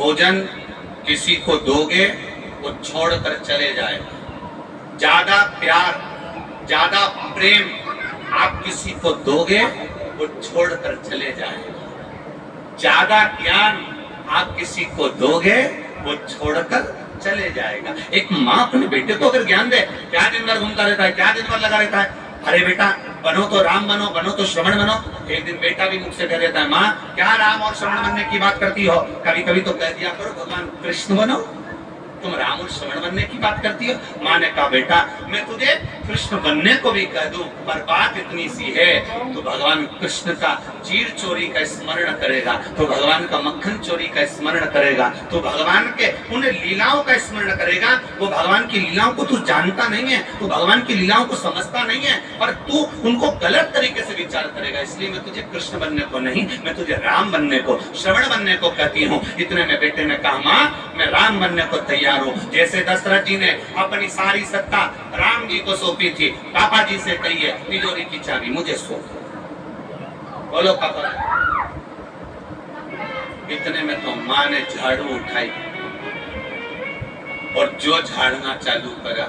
भोजन किसी को दोगे वो छोड़कर चले जाएगा। ज्यादा प्यार, ज्यादा प्रेम आप किसी को दोगे वो छोड़कर चले जाएगा। ज्यादा ज्ञान आप किसी को दोगे वो छोड़कर चले जाएगा। एक माँ अपने बेटे को अगर ज्ञान दे, क्या दिन भर घूमता रहता है, क्या दिन भर लगा रहता है, अरे बेटा बनो तो राम बनो, बनो तो श्रवण बनो। एक दिन बेटा भी मुख से कह देता है, माँ क्या राम और श्रवण बनने की बात करती हो, कभी कभी तो कह दिया करो भगवान कृष्ण बनो, तुम राम और श्रवण बनने की बात करती हो। माँ ने कहा बेटा मैं तुझे कृष्ण बनने को भी कह दूं, पर बात इतनी सी है, तो भगवान कृष्ण का चीर चोरी का स्मरण करेगा, तो भगवान का मक्खन चोरी का स्मरण करेगा, तो भगवान के उन लीलाओं का स्मरण करेगा। वो भगवान की लीलाओं को तू जानता नहीं है, तू भगवान की लीलाओं को समझता नहीं है, पर तू उनको गलत तरीके से विचार करेगा। इसलिए मैं तुझे कृष्ण बनने को नहीं, मैं तुझे राम बनने को, श्रवण बनने को कहती हूँ। इतने में बेटे ने कहा, माँ मैं राम बनने को तैयार हूँ। जैसे दशरथ जी ने अपनी सारी सत्ता राम जी को सौंपी थी, पापा जी से कहिए तिजोरी की चाबी मुझे सौंपो, बोलो पापा। इतने में तो माँ ने झाड़ू उठाई और जो झाड़ना चालू करा।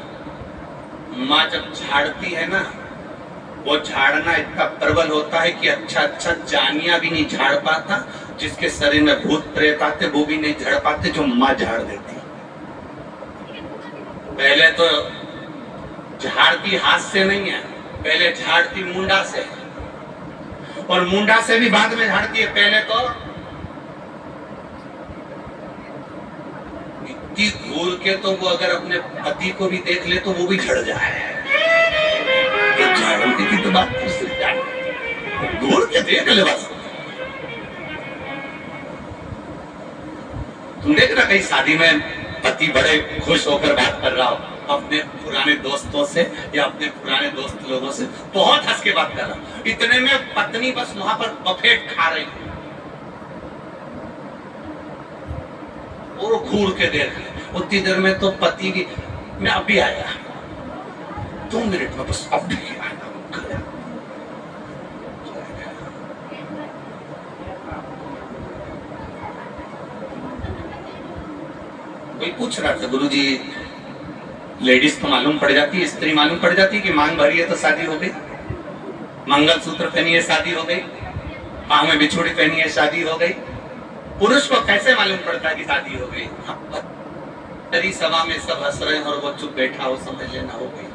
माँ जब झाड़ती है ना, वो झाड़ना इतना प्रबल होता है कि अच्छा जानिया भी नहीं झाड़ पाता, जिसके शरीर में भूत प्रेत आते वो भी नहीं झाड़ पाते, जो माँ झाड़ देती। पहले तो झाड़ती हाथ से नहीं है, पहले झाड़ती मुंडा से, और मुंडा से भी बाद में झाड़ती है। पहले तो इतनी घूर के तो वो अगर अपने पति को भी देख ले तो वो भी झड़ जाए। झाड़ने की तो बात घूर के देख ले बस। तुम देख रहा कहीं शादी में पति बड़े खुश होकर बात कर रहा हो अपने पुराने दोस्तों से या अपने पुराने दोस्त लोगों से, बहुत हंस के बात कर रहा हो। इतने में पत्नी बस वहां पर बफेट खा रही है, और घूर के देख ले। उतनी देर में तो पति की, मैं अभी आया 2 मिनट में, बस अभी आया। कोई पूछ रहा था, गुरुजी लेडीज तो मालूम पड़ जाती है, स्त्री मालूम पड़ जाती है कि मांग भरी है तो शादी हो गई, मंगलसूत्र पहनी है शादी हो गई, पांव में बिछुड़ी पहनी है शादी हो गई। पुरुष को कैसे मालूम पड़ता है कि शादी हो गई? तेरी सभा में सब हंस रहे हैं और वो चुप बैठा हो, समझ लेना हो गई,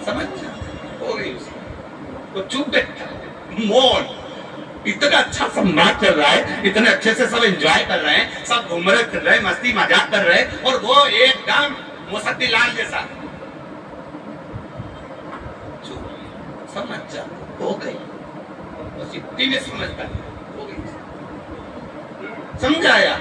समझ हो गई उसको, वो चुप बैठा मौन। इतना अच्छा सब नाच चल रहा है, इतने अच्छे से सब एंजॉय कर रहे हैं, सब घूम रहे फिर रहे, मस्ती मजाक कर रहे हैं, और वो एकदम मुसद्दी लाल जैसा समझ जा हो गई। बस इतनी में समझता हो गई, समझाया।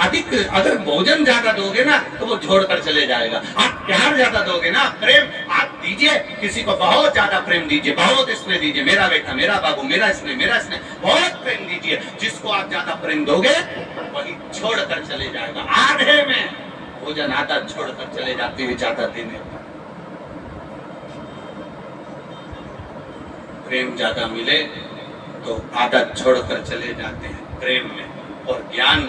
अधिक अगर भोजन ज्यादा दोगे ना तो वो छोड़कर चले जाएगा। आप प्यार ज्यादा दोगे ना, प्रेम आप दीजिए किसी को, बहुत ज्यादा प्रेम दीजिए, बहुत स्नेह दीजिए, मेरा बेटा, मेरा बाबू, मेरा स्नेह, मेरा स्नेह, बहुत प्रेम दीजिए। जिसको आप ज्यादा प्रेम दोगे वही छोड़कर चले जाएगा। आधे में भोजन आधा छोड़कर चले जाते हैं ज्यादा देने। प्रेम ज्यादा मिले तो आधा छोड़कर चले जाते हैं प्रेम में। और ज्ञान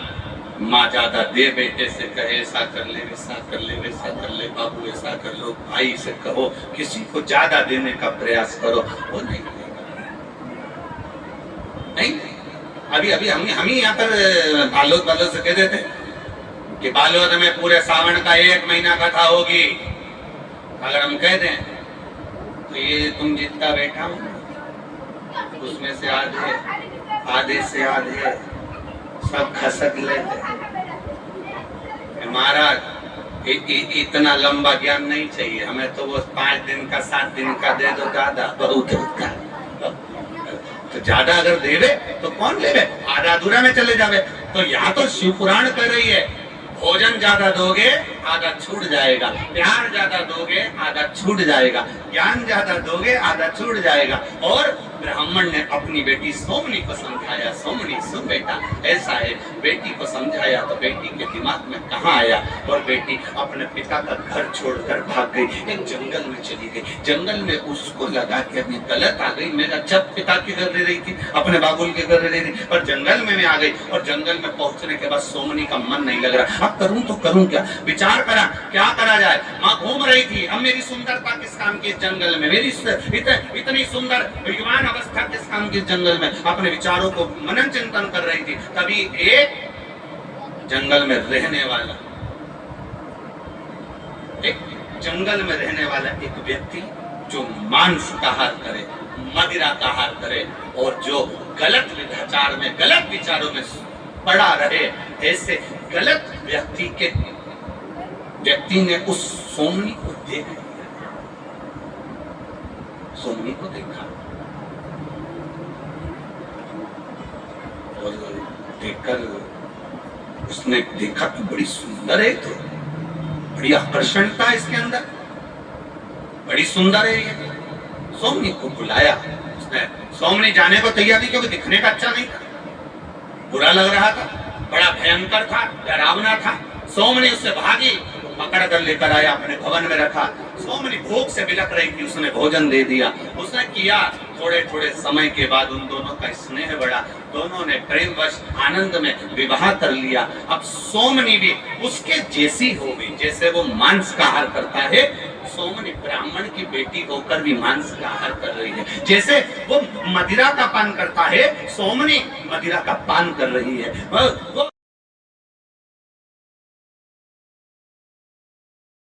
माँ ज्यादा दे, बेटे से कहे ऐसा कर ले, वैसा कर ले, वैसा कर ले, बाबू ऐसा कर लो, भाई से कहो, किसी को ज्यादा देने का प्रयास करो, वो नहीं नहीं। अभी हम ही यहाँ पर बालोद से कह देते कि बालोद में पूरे सावन का 1 महीना कथा होगी। अगर हम कह दें तो ये तुम जितना बैठा हो उसमें से आधे से आधे सब खसक लेते। महाराज इतना लंबा ज्ञान नहीं चाहिए हमें, तो वो 5 दिन का 7 दिन का दे दो, ज्यादा बहुत होता। तो ज्यादा अगर देवे तो कौन लेवे, आधा अधूरा में चले जावे। तो यहाँ तो शिव पुराण कह रही है, भोजन ज्यादा दोगे आधा छूट जाएगा, प्यार ज्यादा दोगे आधा छूट जाएगा, ज्ञान ज्यादा दोगे आधा छूट जाएगा, और ब्राह्मण ने अपनी बेटी सोमनी को समझाया, सोमनी सुन बेटा ऐसा है। बेटी को समझाया तो बेटी के दिमाग में कहाँ आया, और बेटी अपने पिता का घर छोड़कर भाग गई, एक जंगल में चली गई। जंगल में उसको लगा कि अभी गलत आ गई, मेरा जब पिता के घर रह रही थी, अपने बाबुल के घर रह रही थी, पर जंगल में मैं आ गई, और जंगल में पहुंचने के बाद सोमनी का मन नहीं लग रहा। अब करूं तो करूं क्या, विचार करा क्या करा जाए। माँ घूम रही थी, अब मेरी सुंदरता किस काम की इस जंगल में, मेरी इतनी सुंदर युवान अवस्था किस काम की इस जंगल में, अपने विचारों को मनन चिंतन कर रही थी। तभी एक जंगल में रहने वाला एक व्यक्ति जो मांस का आहार करे, मदिरा का आहार करे, और जो गलत विचार में, गलत विचारों में पड़ा रहे, ऐसे गलत व्यक्ति ने उस सोमनी को देख लिया। सोमनी को देखा और देखकर उसने देखा कि बड़ी सुंदर है, तो बड़ी आकर्षणता इसके अंदर, बड़ी सुंदर है ये। सोमनी को बुलाया उसने। सोमनी जाने को तैयार थी क्योंकि दिखने का अच्छा नहीं था, बुरा लग रहा था, बड़ा भयंकर था, डरावना था। सोमनी उससे भागी, पकड़ कर लेकर आया, अपने भवन में रखा। सोमनी भूख से बिलख रही थी, उसने भोजन दे दिया। उसने किया, थोड़े थोड़े समय के बाद उन दोनों का स्नेह बढ़ा, दोनों ने प्रेमवश आनंद में विवाह कर लिया। अब सोमनी भी उसके जैसी हो गई, जैसे वो मांस का आहार करता है, सोमनी ब्राह्मण की बेटी होकर भी मांस का आहार कर रही है। जैसे वो मदिरा का पान करता है, सोमनी मदिरा का पान कर रही है। वो